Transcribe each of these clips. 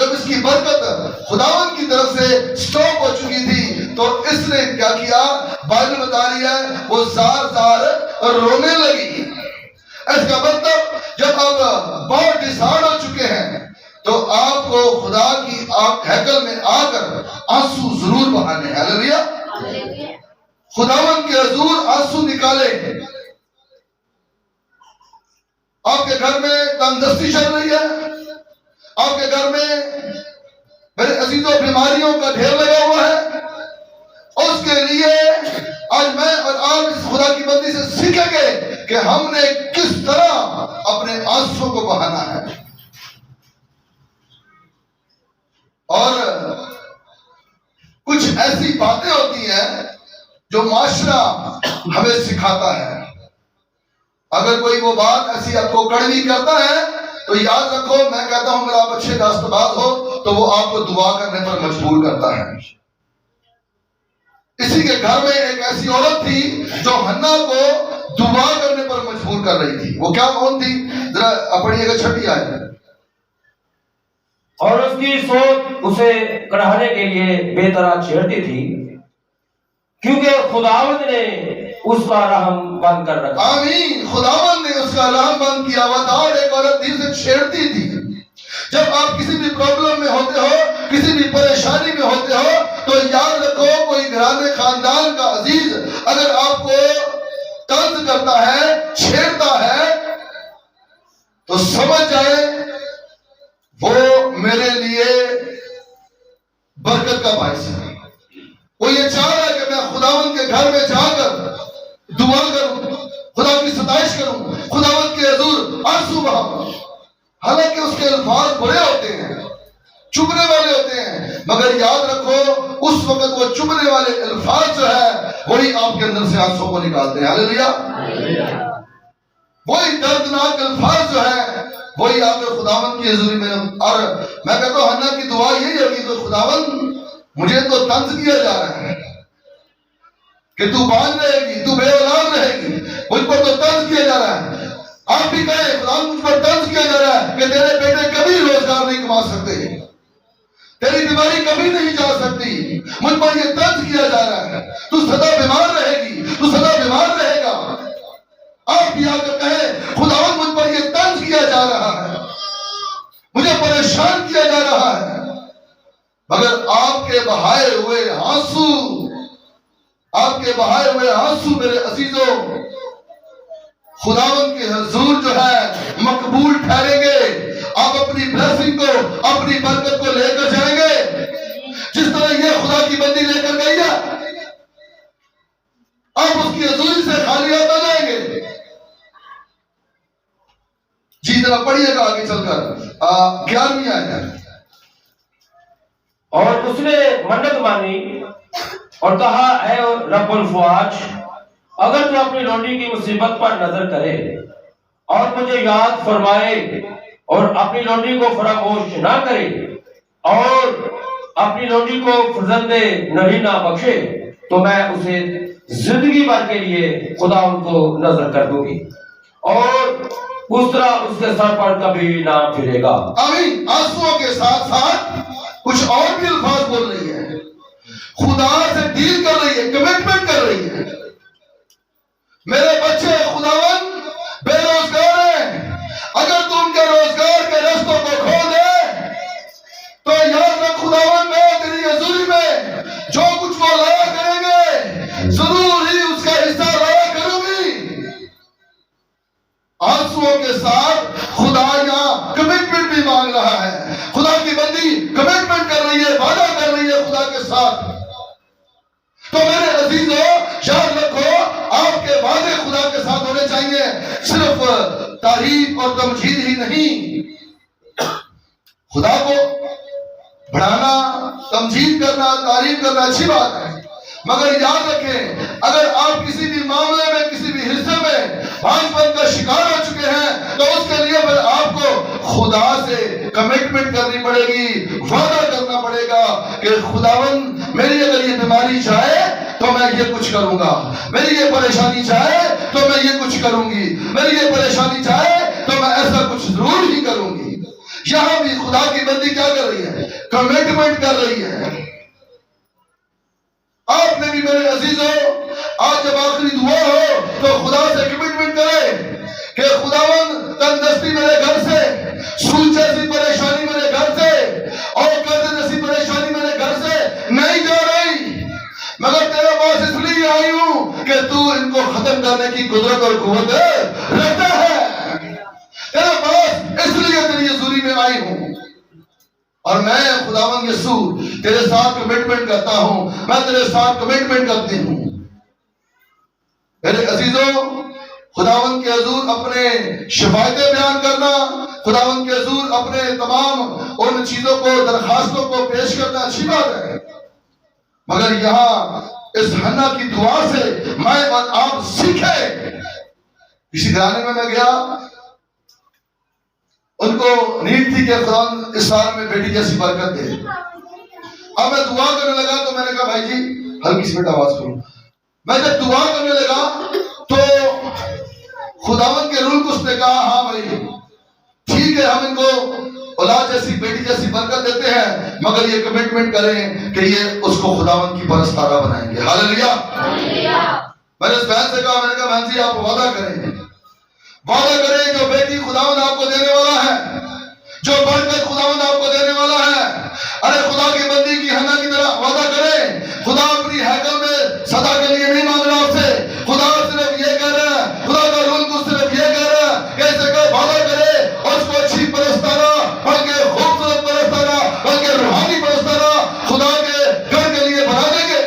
جب اس کی برکت خداوند کی طرف سے سٹاپ ہو چکی تھی تو اس نے کیا کیا؟ بائبل بتا رہی ہے وہ زار زار رونے لگی۔ اس کا مطلب جب آپ بہت ڈسہارڈ ہو چکے ہیں تو آپ کو خدا کی ہیکل میں آ کر آنسو ضرور بہانے ہیں۔ ہلیلویا۔ خداوند کے حضور آنسو نکالے۔ آپ کے گھر میں تنگ دستی چل رہی ہے، آپ کے گھر میں میرے عزیزوں بیماریوں کا ڈھیر لگا ہوا ہے، اس کے لیے آج میں اور آپ اس خدا کی بندی سے سیکھیں گے کہ ہم نے کس طرح اپنے آنسوں کو بہانا ہے۔ اور کچھ ایسی باتیں ہوتی ہیں جو معاشرہ ہمیں سکھاتا ہے۔ اگر کوئی وہ بات ایسی آپ کو کڑوی کرتا ہے تو یاد رکھو، میں کہتا ہوں اگر آپ اچھے دست باز ہو تو وہ آپ کو دعا کرنے پر مجبور کرتا ہے۔ اسی کے گھر میں ایک ایسی عورت تھی جو حنا کو دعا کرنے پر مجبور کر رہی تھی۔ وہ کیا کون تھی؟ ذرا پڑھیے گا 6 آیت۔ اور اس کی سوچ اسے کڑھانے کے لیے بے طرح چھیڑتی تھی، کیونکہ خداوند نے اس کا رحم بند کر رکھا۔ آمین۔ خداوند نے اس کا رحم بند کیا۔ ودار ایک عورت دل سے چھیڑتی تھی۔ جب آپ کسی بھی پرابلم میں ہوتے ہو، کسی بھی پریشانی میں ہوتے ہو تو یاد رکھو کوئی گھرانے خاندان کا عزیز اگر آپ کو طنز کرتا ہے، چھیڑتا ہے تو سمجھ جائے وہ میرے لیے برکت کا باعث ہے۔ وہ یہ چاہ رہا ہے کہ میں خداوند کے گھر میں جا کر دعا کروں، خدا کی ستائش کروں، خداوند کے حضور آنسو بہاؤں۔ حالانکہ اس کے الفاظ بڑے ہوتے ہیں، چبھنے والے ہوتے ہیں، مگر یاد رکھو اس وقت وہ چبھنے والے الفاظ جو ہے وہی آپ کے اندر سے آنسو کو نکالتے ہیں۔ ہلیلویا۔ وہی دردناک الفاظ جو ہے وہی آپ کے خداوند کی حضوری میں۔ اور میں کہتا ہوں حنا کی دعا یہی ہے کہ خداوند مجھے تو طنز کیا جا رہا ہے کہ تو باندھ رہے گی، تو بے اولاد رہے گی، مجھ پر تو طنز کیا جا رہا ہے۔ آپ بھی کہیں خداوند مجھ پر طنز کیا جا رہا ہے کہ تیرے بیٹے کبھی روزگار نہیں کما سکتے، تیری بیماری کبھی نہیں جا سکتی، مجھ پر یہ طنز کیا جا رہا ہے، تو سدا بیمار رہے گی، تو سدا بیمار رہے گا۔ آپ بھی آ کر کہیں خداوند مجھ پر یہ طنز کیا جا رہا ہے، مجھے پریشان کیا جا رہا ہے، مگر آپ کے بہائے ہوئے آنسو، آپ کے بہائے ہوئے آنسو میرے عزیزوں خداوند کے حضور جو ہے مقبول ٹھہریں گے۔ آپ اپنی بلیسنگ کو، اپنی برکت کو لے کر جائیں گے جس طرح یہ خدا کی بندی لے کر گئی ہے۔ آپ اس کی حضوری سے خالی ہاتھ نہ جائیں گے۔ جی ذرا پڑھیے گا آگے چل کر 11ویں آیت ہے۔ اور اس نے منت مانی اور کہا اے رب الفواج، اگر تو اپنی لونڈی کی مصیبت پر نظر کرے اور مجھے یاد فرمائے اور اپنی لونڈی کو فراموش نہ کرے اور اپنی لونڈی کو فرزند نرینہ بخشے تو میں اسے زندگی بھر کے لیے خدا ان کو نظر کر دوں گی اور اس طرح اس کے سر پر کبھی نہ پھرے گا۔ آمین۔ آنسوؤں کے ساتھ ساتھ کچھ اور بھی الفاظ بول رہی ہے، خدا سے ڈیل کر رہی ہے، کمٹمنٹ کر رہی ہے۔ میرے بچے خداوند بے روزگار ہیں، اگر تم کے روزگار کے رستوں کو کھول دے تو یاد رکھ خداوند میں تیری حضوری میں جو کچھ وہ لایا کریں گے ضرور ہی اس کا حصہ لایا کروں گی۔ آنسوؤں کے ساتھ خدا یہاں کمٹمنٹ بھی مانگ رہا ہے۔ خدا کی بندی کمٹمنٹ کر رہی ہے، وعدہ کر رہی ہے خدا کے ساتھ۔ تو میرے عزیزو یاد رکھو آپ کے وعدے خدا کے ساتھ ہونے چاہیے، صرف تعریف اور تمجید ہی نہیں۔ خدا کو بڑھانا، تمجید کرنا، تعریف کرنا اچھی بات ہے، مگر یاد رکھیں اگر آپ کسی بھی معاملے میں، کسی بھی حصے میں بھانج پن کا شکار ہو چکے ہیں تو اس کے لیے پھر آپ کو خدا سے کمٹمنٹ کرنی پڑے گی، وعدہ کرنا پڑے گا کہ خداوند میری اگر یہ بیماری جائے تو میں یہ کچھ کروں گا، میری یہ پریشانی جائے تو میں یہ کچھ کروں گی، میری یہ پریشانی جائے تو میں ایسا کچھ ضرور ہی کروں گی۔ یہاں بھی خدا کی بندی کیا کر رہی ہے؟ کمٹمنٹ کر رہی ہے۔ آپ نے بھی میرے عزیزوں آج جب آخری دعا ہو تو خدا سے کمٹمنٹ کرے کہ خداوند تندرستی میرے گھر سے، سود جیسی پریشانی میرے گھر سے اور قرض جیسی پریشانی میرے گھر سے نہیں جا رہی، مگر تیرے پاس اس لیے آئی ہوں کہ تو ان کو ختم کرنے کی قدرت اور قوت رکھتا ہے۔ تیرے پاس اس لیے تیری حضوری میں آئی ہوں، اور میں خداوند یسوع تیرے ساتھ کمٹمنٹ کرتا ہوں، میں تیرے ساتھ کمٹمنٹ کرتی ہوں۔ میرے عزیزوں، خداوند کے حضور اپنے شفایتیں بیان کرنا، خداوند کے حضور اپنے تمام ان چیزوں کو، درخواستوں کو پیش کرنا اچھی بات ہے، مگر یہاں اس حنا کی دعا سے میں اور آپ سیکھے۔ کسی گھرانے میں گیا، ان کو نیڈ تھی کہ خداوند اس سال میں بیٹی جیسی برکت دے۔ اب میں دعا کرنے لگا تو میں نے کہا بھائی جی ہلکی سی بیٹا آواز کرو۔ میں جب دعا کرنے لگا تو خداوند کے روح کو اس نے کہا ہاں بھائی ٹھیک ہے، ہم ان کو اولاد جیسی بیٹی جیسی برکت دیتے ہیں، مگر یہ کمٹمنٹ کریں کہ یہ اس کو خداوند کی پرستارہ بنائیں گے۔ ہاللیلویا۔ میں نے اس بہن سے کہا، میں نے کہا بہن جی آپ وعدہ کریں، وعدہ کریں جو بیٹی خداوند آپ کو دینے والا ہے، جو برکت خداوند آپ کو دینے والا ہے، ارے خدا کی بندی کی حنا کی طرح وعدہ کریں۔ خدا اپنی ہیکل میں صدا کے لیے نہیں مانگ رہا آپ سے، خدا صرف یہ کہہ رہا ہے، خدا کا روح کو صرف یہ کہہ رہا ہے کہ ایسے کہ وعدہ کرے اور اس کو اچھی پرستارہ، بلکہ خوبصورت پرستارہ، بلکہ روحانی پرستارہ خدا کے گھر کے لیے بنا دیں گے۔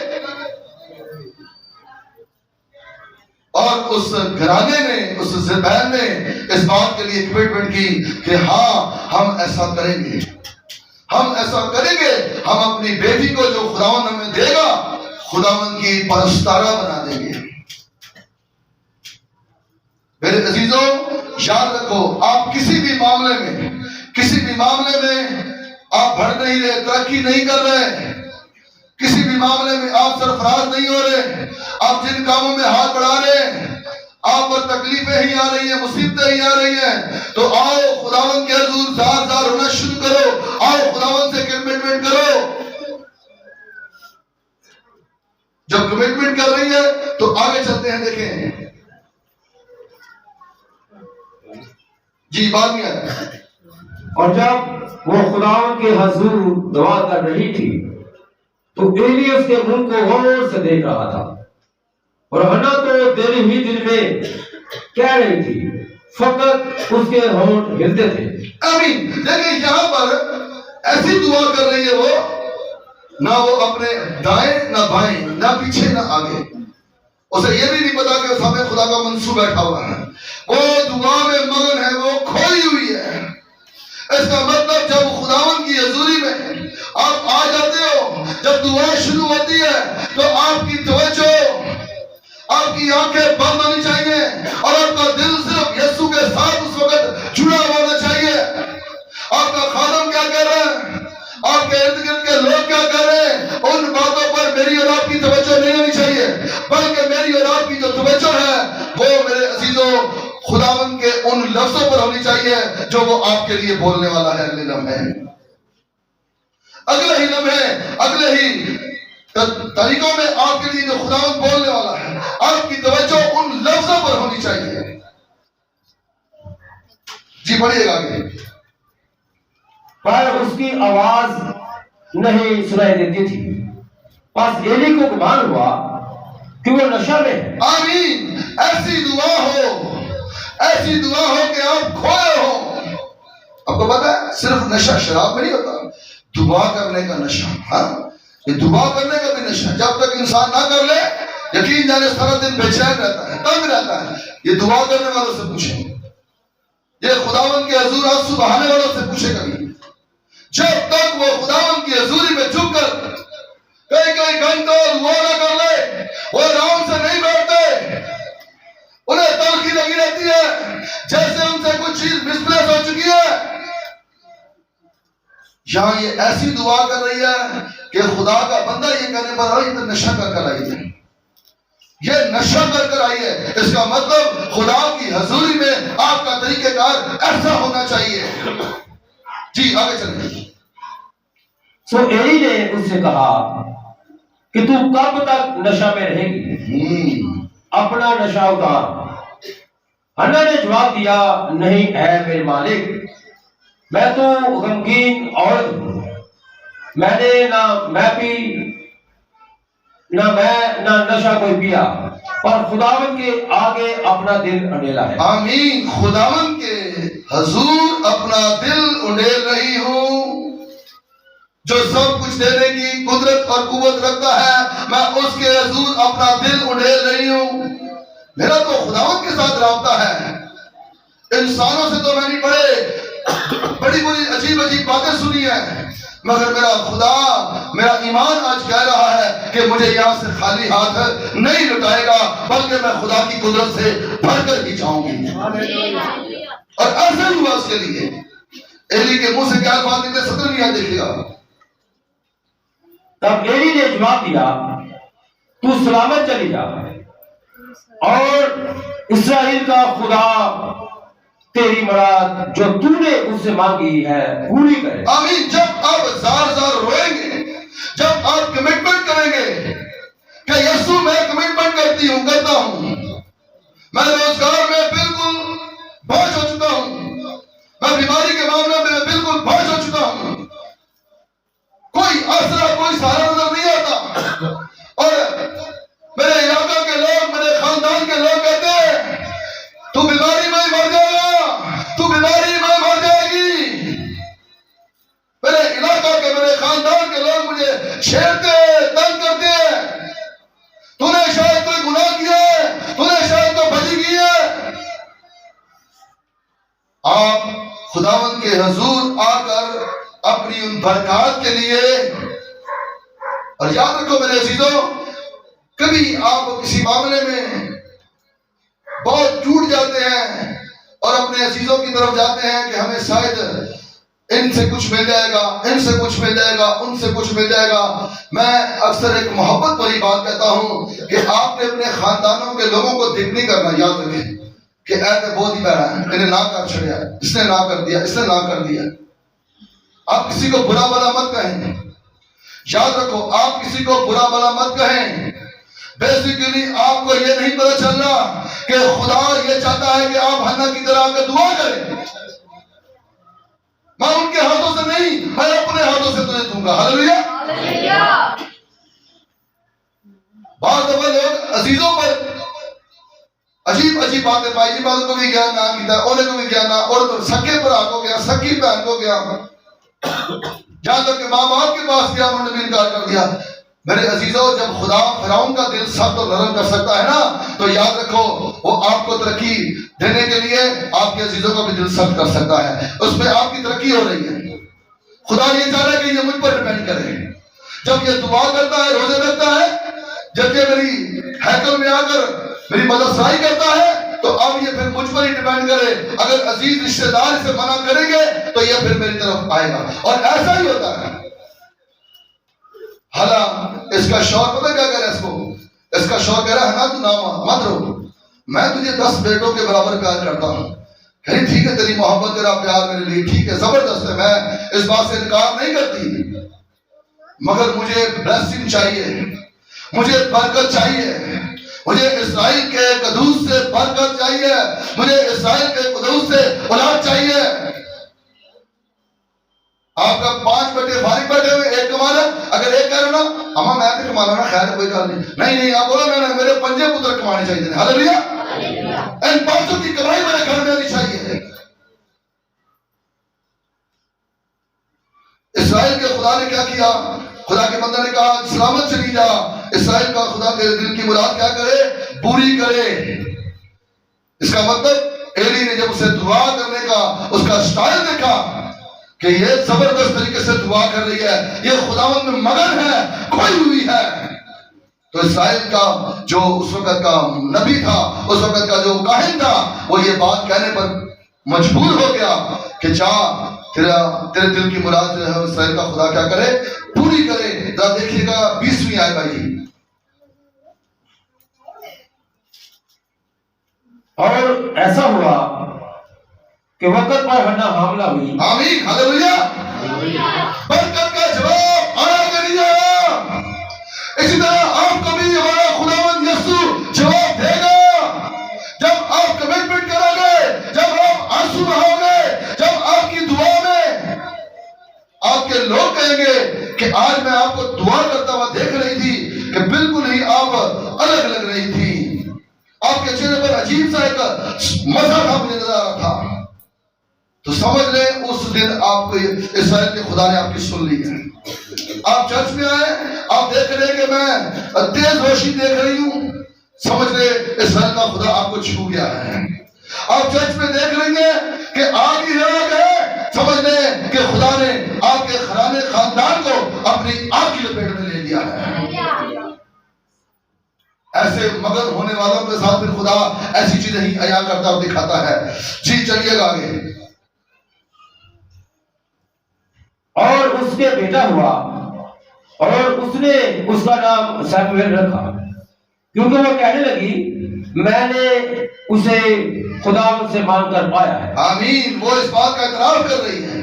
اور اس گھرانے نے، اس بہن نے اس بات کے لیے کمٹمنٹ کی کہ ہاں ہم ایسا کریں گے، ہم ایسا کریں گے، ہم اپنی بیٹی کو جو خداوند ہمیں دے گا خداوند کی پرستارہ بنا دیں گے۔ میرے عزیزوں یاد رکھو، آپ کسی بھی معاملے میں آپ بڑھ نہیں رہے، ترقی نہیں کر رہے، کسی بھی معاملے میں آپ سرفراز نہیں ہو رہے، آپ جن کاموں میں ہاتھ بڑھا رہے ہیں آپ پر تکلیفیں ہی آ رہی ہیں، مصیبتیں ہی آ رہی ہیں، تو آؤ خداوند کے حضور زار زار ہونا شروع کرو، آؤ خداوند سے کمٹمنٹ کرو۔ جب کمٹمنٹ کر رہی ہے تو آگے چلتے ہیں، دیکھیں جی بات نہیں آیا۔ اور جب وہ خداوند کے حضور دعا کر رہی تھی تو ایلی اس کے منہ کو غور سے دیکھ رہا تھا، اور حنا تو دل ہی دل میں کہہ رہی تھی، فقط اس کے ہونٹ ہلتے تھے۔ آمین۔ دیکھیں یہاں پر ایسی دعا کر رہی ہے، وہ نہ وہ اپنے دائیں نہ بائیں، نہ پیچھے نہ آگے، اسے یہ بھی نہیں پتا کہ سامنے خدا کا منصوب بیٹھا ہوا ہے، وہ دعا میں مگن ہے، وہ کھوئی ہوئی ہے۔ اس کا مطلب جب خداوند کی حضوری میں آپ آ جاتے ہو، جب دعا شروع ہوتی ہے تو آپ کی توجہ، آپ کی آنکھیں بند ہونی چاہیے اور آپ کا دل صرف یسوع کے ساتھ اس وقت جڑا ہونا چاہیے۔ آپ کا خادم کیا کہہ رہا ہے، آپ کے ارد گرد کے لوگ کیا کہہ رہے ہیں، ان باتوں پر میری اور آپ کی توجہ نہیں ہونی چاہیے، بلکہ میری اور آپ کی جو توجہ ہے وہ میرے عزیزوں خداوند کے ان لفظوں پر ہونی چاہیے جو وہ آپ کے لیے بولنے والا ہے۔ اگلے لمحے، اگلے ہی طریقوں میں آپ کے لیے جو خداوند بولنے والا ہے، آپ کی توجہ ان لفظوں پر ہونی چاہیے۔ جی پڑھیے گا آگے۔ پر اس کی آواز نہیں سنائی دیتی تھی، بس ایلی کو گمان ہوا کہ وہ نشہ میں ہے۔ آمین۔ ایسی دعا ہو کہ آپ کھوئے ہو۔ آپ کو پتا ہے صرف نشہ شراب میں نہیں ہوتا، دعا کرنے کا نشہ، ہاں یہ دعا کرنے کا بھی نشہ، جب تک انسان نہ کر لے یقین جانے سارا دن بے چین رہتا ہے، تنگ رہتا ہے۔ یہ دعا کرنے والوں سے پوچھیں، یہ خداوند کے حضور آنسو بہانے والوں سے پوچھے کبھی، جب تک وہ خداوند کی حضوری میں جھک کر کئی گھنٹوں دعا نہ کر لے، وہ آرام سے نہیں بیٹھتے، انہیں تلخی لگی رہتی ہے جیسے ان سے کچھ چیز مسپلیس ہو چکی ہے۔ یہاں یہ ایسی دعا کر رہی ہے کہ خدا کا بندہ یہ کہنے پر آئی تو نشہ کر کر آئی ہے، یہ نشہ کر کر آئی ہے۔ اس کا مطلب خدا کی حضوری میں آپ کا طریقہ کار ایسا ہونا چاہیے۔ جی آگے چلیں. سو ایلی نے اس سے کہا کہ تو کب تک نشہ میں رہے گی؟ اپنا نشہ اتار. حنا نے جواب دیا، نہیں اے میرے مالک، میں تو غمگین عورت ہوں. میں نے نہ نشہ کوئی پیا، اور خداوند کے آگے اپنا دل اڈیلا ہے. آمین. خداوند کے حضور اپنا دل انڈیل رہی ہوں. جو سب کچھ دینے کی قدرت اور قوت رکھتا ہے، میں اس کے حضور اپنا دل انڈیل رہی ہوں. میرا تو خداوند کے ساتھ رابطہ ہے. انسانوں سے تو میں نے بڑی عجیب باتیں سنی ہیں، مگر میرا خدا، میرا ایمان آج کہہ رہا ہے کہ مجھے یہاں سے خالی ہاتھ نہیں لٹائے گا، بلکہ میں خدا کی قدرت سے بھر کر ہی جاؤں گی. اور ایسا ہی ہوا اس کے لیے. ایلی کے منہ سے کیا الفاظ نکلے، 17 دیکھیے گا. تب ایلی نے جواب دیا، تو سلامت چلی جا، اور اسرائیل کا خدا تیری مراد جو تو نے اس سے مانگی ہے پوری کرے. آمین. جب آپ زار روئیں گے، جب آپ کمٹمنٹ کریں گے کہ یسوع میں کمٹمنٹ کرتا ہوں، میں روزگار میں بالکل بوجھ ہو چکا ہوں، میں بیماری کے معاملے میں بالکل بوجھ ہو چکا ہوں، کوئی آسرا کوئی سہارا نظر نہیں آتا، اور میرے علاقہ کے لوگ، میرے خاندان کے لوگ کہتے ہیں تو بیماری میں مر جائے گا، تو بیماری میں مر جائے گی. میرے علاقہ کے، میرے خاندان کے لوگ مجھے چھیڑتے ہیں، تنگ کرتے ہیں، تو نے شاید کوئی گناہ کیا ہے، تو نے شاید کوئی بدی کی ہے. آپ خداوند کے حضور آ کر اپنی ان برکات کے لیے، اور یاد رکھو میرے عزیزوں، کبھی آپ کسی معاملے میں بہت ٹوٹ جاتے ہیں اور اپنے عزیزوں کی طرف جاتے ہیں کہ ہمیں شاید ان سے کچھ مل جائے گا، ان سے کچھ مل جائے گا، ان سے کچھ مل جائے گا. میں اکثر ایک محبت والی بات کہتا ہوں کہ آپ نے اپنے خاندانوں کے لوگوں کو ذکر نہیں کرنا. یاد رکھیں کہ ایسے بہت ہی بڑا ہے، انہیں نہ کر چھڑیا، اس نے نہ کر دیا، اس نے نہ کر دیا. آپ کسی کو برا بلا مت کہیں. یاد رکھو، آپ کسی کو برا بلا مت کہیں. بیسیکلی آپ کو یہ نہیں پتا چل رہا کہ خدا یہ چاہتا ہے کہ آپ حنا کی طرح کے دعا کریں. میں ان کے ہاتھوں سے نہیں، میں اپنے ہاتھوں سے تمہیں دوں گا. ہاللیلویا. بعض دفعہ لوگ عزیزوں پر عجیب باتیں پائی جی، بعض کو بھی گیا نہ کیتا، انہیں کو بھی گیا نہ، اور تو سکے پر آ کو گیا، سکی بہن کو گیا، جہاں تک کہ ماں باپ کے پاس گیا، انہوں نے بھی انکار کر دیا. میرے عزیزوں، جب خدا فرعون کا دل سخت اور نرم کر سکتا ہے نا، تو یاد رکھو وہ آپ کو ترقی دینے کے لیے آپ کے عزیزوں کا بھی دل سخت کر سکتا ہے. اس پہ آپ کی ترقی ہو رہی ہے. خدا یہ چاہ رہا ہے کہ یہ مجھ پر ڈیپینڈ کرے. جب یہ دعا کرتا ہے، روزے رکھتا ہے، جب یہ میری ہیکل میں آ کر میری مددسائی کرتا ہے، تو اب یہ پھر مجھ پر ہی ڈیپینڈ کرے. اگر عزیز رشتہ دار اسے منع کریں گے تو یہ پھر میری طرف آئے گا. اور ایسا ہی ہوتا ہے. حالانکہ اس کا شوہر پتہ کیا کہہ رہا ہے اس کا شوہر کہہ رہا ہے، تو نام مت رو، میں تجھے 10 بیٹوں کے برابر پیار کرتا ہوں. کہیں ٹھیک ہے، تیری محبت، تیرا پیار میرے لیے ٹھیک ہے، زبردست ہے، میں اس بات سے انکار نہیں کرتی، مگر مجھے بلیسنگ چاہیے، مجھے برکت چاہیے، مجھے اسرائیل کے قدوس سے برکت چاہیے، مجھے اسرائیل کے قدوس سے اولاد چاہیے. آپ کا 5 بیٹے فارغ بیٹھے ہوئے، ایک کمانا، اگر ایک کہہ رہا نا اما میں تو کمانا نا، خیر کوئی گل نہیں، آپ بولو میں میرے 5 پتر کمانے چاہیے. ہاللیلویا. ان 5 کی کمائی میرے گھر میں آنی چاہیے. اسرائیل کے خدا نے کیا کیا؟ خدا کے بندہ نے کہا سلامت چلی جا. اسرائیل کا خدا تیرے دل کی مراد کیا کرے؟ پوری کرے. اس کا مطلب ایلی نے جب اسے دعا کرنے کا اس کا سٹائل دیکھا کہ یہ زبردست طریقے سے دعا کر رہی ہے، یہ خداوند میں مگن ہے، کھوئی ہوئی ہے، تو اسرائیل کا جو اس وقت کا نبی تھا، اس وقت کا جو کاہن تھا، وہ یہ بات کہنے پر مجبور ہو گیا کہ جا تیرے دل کی مراد جو ہے اسرائیل کا خدا کیا کرے؟ پوری کرے. ذرا دیکھیے گا 20ویں آیت بھائی. اور ایسا ہوا کہ وقت پر ہنا حاملہ ہوئی. آمین ہاللویا. برکت کا جواب آیا کہ نہیں آیا؟ اسی طرح آپ کو بھی ہمارا خداوند یسوع جواب دے گا. جب آپ کمٹمنٹ کرو گے، جب آپ آنسو بہاؤ گے، جب آپ کی دعا میں آپ کے لوگ کہیں گے کہ آج میں آپ کو دعا کرتا ہوا دیکھ رہی تھی کہ بالکل ہی آپ الگ لگ رہی تھی، آپ کے چہرے پر عجیب سا ایک مزہ تھا، مجھے نظر آ رہا تھا، تو سمجھ لیں اس دن آپ کو اسرائیل کے خدا نے آپ کی سن لی ہے. آپ چرچ میں آئے، آپ دیکھ رہے کہ میں تیز روشنی دیکھ رہی ہوں، سمجھ لیں اسرائیل کا خدا آپ کو چھو گیا ہے. آپ چرچ میں دیکھ رہی ہیں کہ آگ ہی آگ ہے، سمجھ لیں کہ خدا نے آپ کے گھرانے خاندان کو اپنی آگ کی لپیٹ میں لے لیا ہے. ایسے مگن ہونے والوں کے ساتھ پھر خدا ایسی چیزیں ہی عیاں کرتا اور دکھاتا ہے. جی چلیے گا آگے. اور اس کے بیٹا ہوا اور اس نے اس کا نام سیموئیل رکھا، کیونکہ وہ کہنے لگی میں نے اسے خدا سے مانگ کر پایا ہے. آمین. وہ اس بات کا اعتراف کر رہی ہے،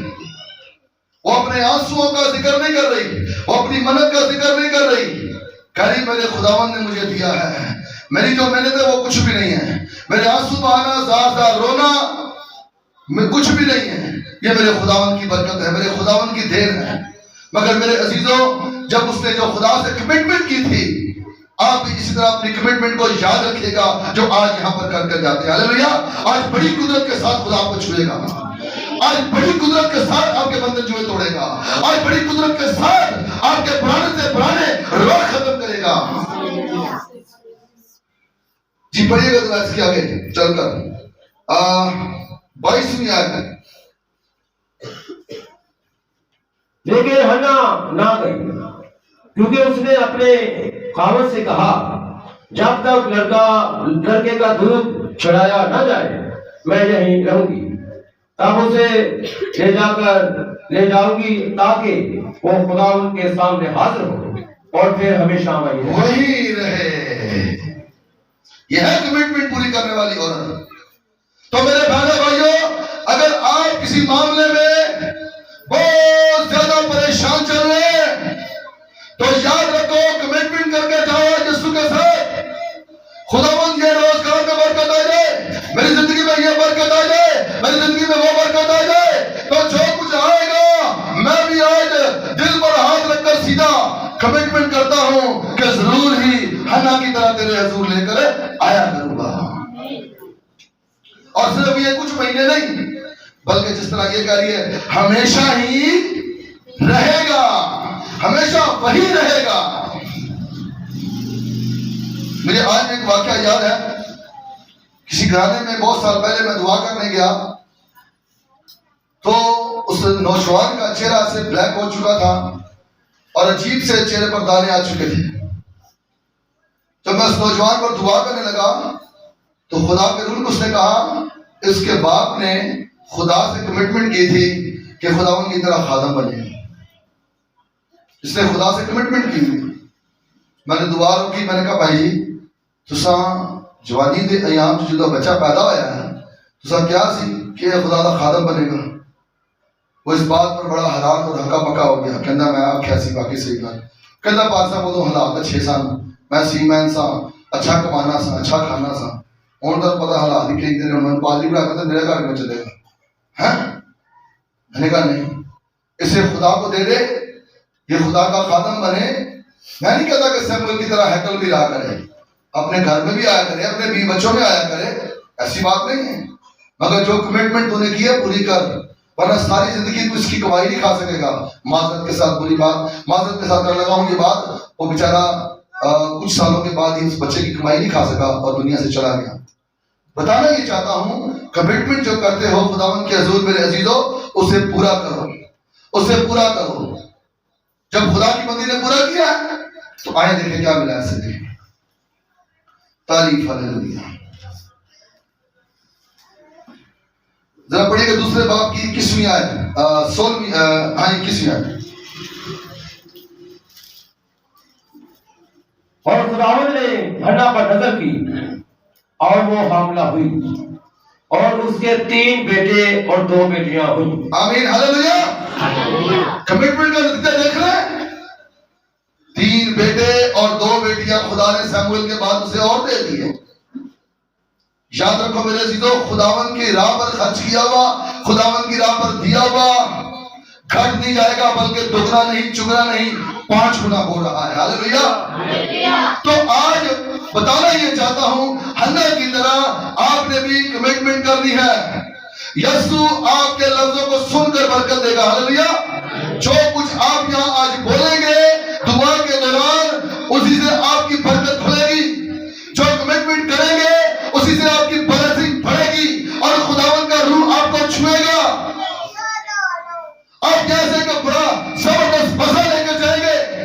وہ اپنے آنسوؤں کا ذکر نہیں کر رہی، وہ اپنی منت کا ذکر نہیں کر رہی. کہہ رہی میرے خداوند نے مجھے دیا ہے، میری جو محنت ہے وہ کچھ بھی نہیں ہے، میرے آنسو بہانا، زار زار رونا میں کچھ بھی نہیں ہے، یہ میرے خداوند کی برکت ہے، میرے خداوند کی دین ہے. مگر میرے عزیزوں، جب اس نے جو خدا سے کمٹمنٹ کی تھی، آپ بھی اسی طرح اپنی کمٹمنٹ کو یاد رکھیے گا جو آج یہاں پر کر جاتے ہیں. ہاللویا. آج بڑی قدرت کے ساتھ خدا آپ کو چھوئے گا، آج بڑی قدرت کے ساتھ آپ کے بندن جوئے توڑے گا، آج بڑی قدرت کے ساتھ آپ کے پرانے سے پرانے روگ ختم کرے گا. جی پڑھیے گا ذرا اس کے آگے چل کر 22ویں آیت. لیکن ہنا نہ گئی، کیونکہ اس نے اپنے خاوند سے کہا جب تک لڑکے کا دودھ چڑھایا نہ جائے میں یہیں رہوں گی، تب اسے لے جاؤں گی تاکہ وہ خداوند کے سامنے حاضر ہو اور پھر ہمیشہ وہی رہے. یہ ہے کمٹمنٹ پوری کرنے والی عورت. تو میرے بہنوں بھائیوں، اگر آپ کسی معاملے میں بہت زیادہ پریشان چل رہے ہیں تو یاد رکھو کمٹمنٹ کر کے جاؤ یسوع کے ساتھ. خداوند یہ روزگار میں برکت آ جائے، میری زندگی میں یہ برکت آ جائے، میری زندگی میں وہ برکت آ جائے، تو جو کچھ آئے گا میں بھی آج دل پر ہاتھ رکھ کر سیدھا کمٹمنٹ کرتا ہوں کہ ضرور ہی حنا کی طرح تیرے حضور لے کر آیا کروں گا. اور صرف یہ کچھ مہینے نہیں، بلکہ جس طرح یہ کہہ رہی ہے ہمیشہ ہی رہے گا، ہمیشہ وہی رہے گا. مجھے آج ایک واقعہ یاد ہے. کسی گھرانے میں بہت سال پہلے میں دعا کرنے گیا تو اس نوجوان کا چہرہ سے بلیک ہو چکا تھا اور عجیب سے چہرے پر دانے آ چکے تھے. جب میں اس نوجوان پر دعا کرنے لگا تو خدا کے روح اس نے کہا اس کے باپ نے خدا سے کمٹمنٹ کی تھی کہ خداوند کی طرح خادم بنے. اس نے خدا سے کمٹمنٹ کی تھی. میں نے دعا روکی، میں نے کہا بھائی تساں جوانی دے ایام جو بچہ پیدا ہوا ہے تساں کیا سی کہ خدا دا خادم بنے گا. وہ اس بات پر بڑا حیران اور ہکا پکا ہو گیا. کہنا میں آخیا سی باقی صحیح گل. کہنا پاسا وہ حالات اچھے سن، میں سی مین سا، اچھا کمانا سا، اچھا کھانا سا. ہوں تو پتا حالات ہی کہیں دن پادری بنا کر میرے گھر میں چلے گا. میں نے کہا نہیں، اسے خدا کو دے دے، یہ خدا کا خادم بنے. میں نہیں کہتا کہ سیموئیل کی طرح ہیکل بھی رہا کرے، اپنے گھر میں بھی آیا کرے، اپنے بیوی بچوں میں آیا کرے، ایسی بات نہیں ہے. مگر جو کمٹمنٹ تو نے کی ہے پوری کر، ورنہ ساری زندگی تو اس کی کمائی نہیں کھا سکے گا. معذرت کے ساتھ بری بات، معذرت کے ساتھ کر لگا ہوں یہ بات، وہ بیچارہ کچھ سالوں کے بعد ہی اس بچے کی کمائی نہیں کھا سکا اور دنیا سے چلا گیا. بتانا یہ چاہتا ہوں کمٹمنٹ جو کرتے ہو خداوند کے حضور میرے عزیزو اسے پورا کرو، اسے پورا کرو. جب خدا کی بندی نے پورا کیا تو آئے دیکھیں کیا ملا ایسے دیکھیں. تعریف ہاللویا. ذرا پڑھیے کہ دوسرے باب کی 21ویں آیت، 16ویں 21ویں آیت. اور خداوند نے حنا پر نظر کی اور وہ حاملہ ہوئی اور اس کے 3 بیٹے اور 2 بیٹیاں ہوئی۔ آمین ہاللیلویہ۔ کمٹمنٹ کا نتیجہ دیکھ رہے ہیں، 3 بیٹے اور 2 بیٹیاں خدا نے سیموئیل کے بعد اسے اور دے دیے۔ یاد رکھو میرے عزیزو، خداوند کی راہ پر خرچ کیا ہوا، خداوند کی راہ پر دیا ہوا گھٹ نہیں جائے گا، بلکہ دگنا نہیں چگنا نہیں 5 گنا ہو رہا ہے۔ ہاللیلویہ۔ تو آج بتانا یہ چاہتا ہوں، حنا کی طرح آپ نے بھی کمٹمنٹ کرنی ہے۔ یسوع آپ کے لفظوں کو سن کر برکت دے گا۔ ہاللیلویہ۔ جو کچھ آپ یہاں آج بولیں گے دعا کے دوران، اسی سے آپ کی برکت کھلے گی۔ جو کمٹمنٹ کریں گے اسی سے آپ کی بلیسنگ بڑھے گی اور خداوند کا روح آپ کو چھوئے گا۔ آپ جیسے کہ بڑا زبردست مزہ لے کر جائیں گے،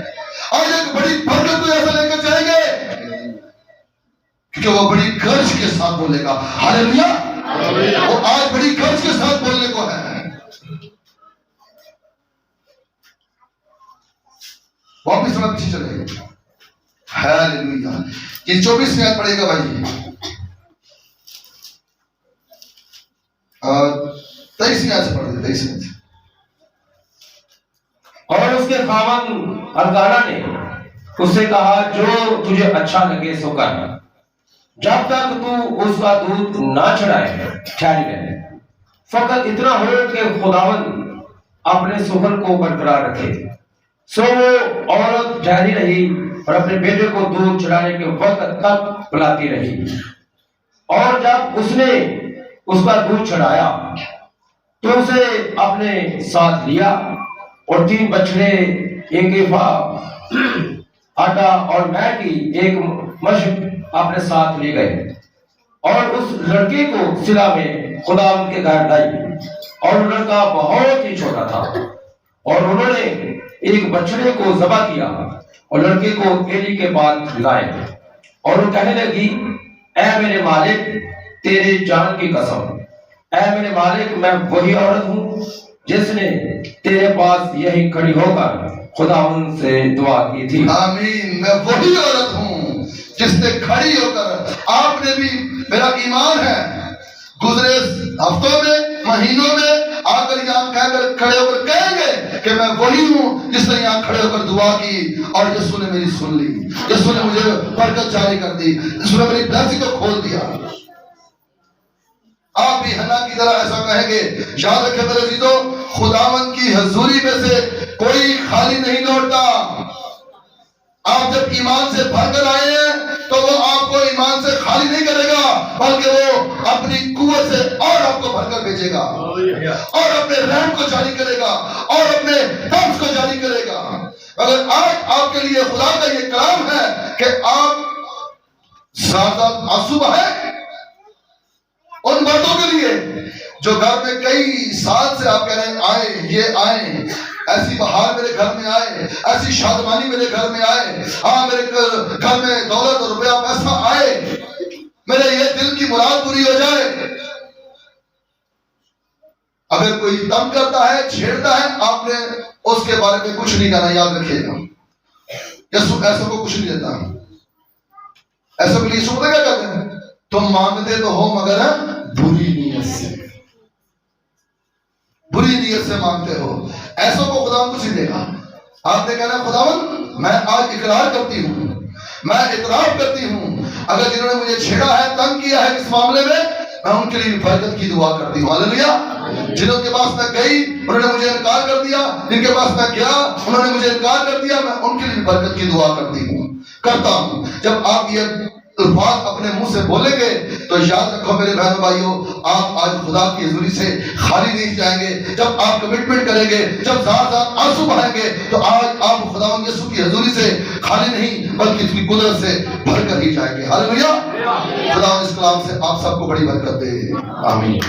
آج ایک بڑی برکت کو ایسا لے کر جائیں گے کیونکہ وہ بڑی گرج کے ساتھ بولے گا۔ ہاللیلویہ۔ وہ آج بڑی گرج کے ساتھ بولنے کو ہے۔ واپس میں پیچھے چلے گا۔ ہاللیلویہ۔ یہ 24 آیت پڑھے گا بھائی، 23 آیت سے پڑھ دے، 23 آیت۔ اور اس کے خاوند ارکانہ نے اس سے کہا، جو تجھے اچھا لگے سو کر، جب تک تو اس کا دودھ نہ چڑھائے ٹھہری رہے، فقط اتنا ہو کہ خداوند اپنے سخن کو برقرار رکھے۔ سو وہ عورت ٹھہری رہی اور اپنے بیٹے کو دودھ چڑھانے کے وقت تک پلاتی رہی، اور جب اس نے اس کا دودھ چڑھایا تو اسے اپنے ساتھ لیا اور 3 بچڑے، 1 ایفا آٹا اور مے کی 1 مشق اپنے ساتھ لے گئے، اور اس لڑکے کو سلا میں خداوند کے گھر لائی۔ اور وہ لڑکا بہت ہی چھوٹا تھا، اور انہوں نے 1 بچڑے کو ذبح کیا اور لڑکے کو ایلی کے پاس لائے، اور وہ کہنے لگی، اے میرے مالک، تیرے جان کی قسم، اے میرے مالک، میں وہی عورت ہوں جس نے تیرے پاس یہی کھڑی ہو کر خداوند سے دعا کی تھی۔ آمین۔ میں وہی عورت ہوں جس نے کھڑی ہو کر، آپ نے بھی، میرا ایمان ہے گزرے ہفتوں میں، مہینوں میں آ کر یہاں کہہ کر کھڑے ہو کر کہیں گے کہ میں وہی ہوں جس نے یہاں کھڑے ہو کر دعا کی اور یسوع نے میری سن لی، یسوع نے مجھے برکت جاری کر دی، یسوع نے میری بلیسنگ کو کھول دیا۔ آپ بھی حنا کی طرح ایسا کہیں گے۔ یاد رکھیں میرے عزیزو، خداوند کی حضوری میں سے کوئی خالی نہیں لوٹتا۔ آپ جب ایمان سے بھر کر آئے ہیں تو وہ آپ کو ایمان سے خالی نہیں کرے گا، بلکہ وہ اپنی قوت سے اور آپ کو بھر کر بھیجے گا، اور اپنے رحم کو جاری کرے گا، اور اپنے طرز کو جاری کرے گا۔ اگر آج آپ کے لیے خدا کا یہ کلام ہے کہ آپ ساتھ آنسو بہائیں ان مردوں کے لیے جو گھر میں کئی سال سے آپ کہہ رہے ہیں آئیں، یہ آئیں، ایسی بہار میرے گھر میں آئے، ایسی شادمانی میرے گھر میں آئے، ہاں میرے گھر میں دولت اور روپیہ پیسہ آئے، میرے یہ دل کی مراد پوری ہو جائے۔ اگر کوئی تنگ کرتا ہے، چھیڑتا ہے، آپ نے اس کے بارے میں کچھ نہیں کہنا، یاد رکھیے گا۔ یسوع ایسوں کو کچھ نہیں دیتا۔ ایسوں کے لیے یسوع کیا کہتے ہیں؟ تم مانگتے تو ہو مگر بری نیت سے، بری نیت سے مانگتے ہو، ایسوں کو خداوند کچھ نہیں دے گا۔ آپ نے کہنا خداوند میں آج اقرار کرتی ہوں، میں اعتراف کرتی ہوں، اگر جنہوں نے مجھے چھیڑا ہے، تنگ کیا ہے اس معاملے میں ان کے لیے برکت کی دعا کرتی ہوں۔ ہاللیلویہ۔ جنہوں کے پاس میں گئی انہوں نے مجھے انکار کر دیا، جن کے پاس میں گیا انہوں نے مجھے انکار کر دیا، میں ان کے لیے برکت کی دعا کرتا ہوں۔ جب آپ یہ الفاظ اپنے منہ سے بولیں گے تو یاد رکھو میرے بہنوں بھائیوں، آپ آج خدا کی حضوری سے خالی نہیں جائیں گے۔ جب آپ کمٹمنٹ کریں گے، جب ذات آنسو بہائیں گے تو آج آپ خداوند یسوع کی حضوری سے خالی نہیں بلکہ اس کی قدرت سے بھر کر ہی جائیں گے۔ ہاللیلویہ۔ خداوند اس کلام سے آپ سب کو بڑی برکت دے۔ آمین۔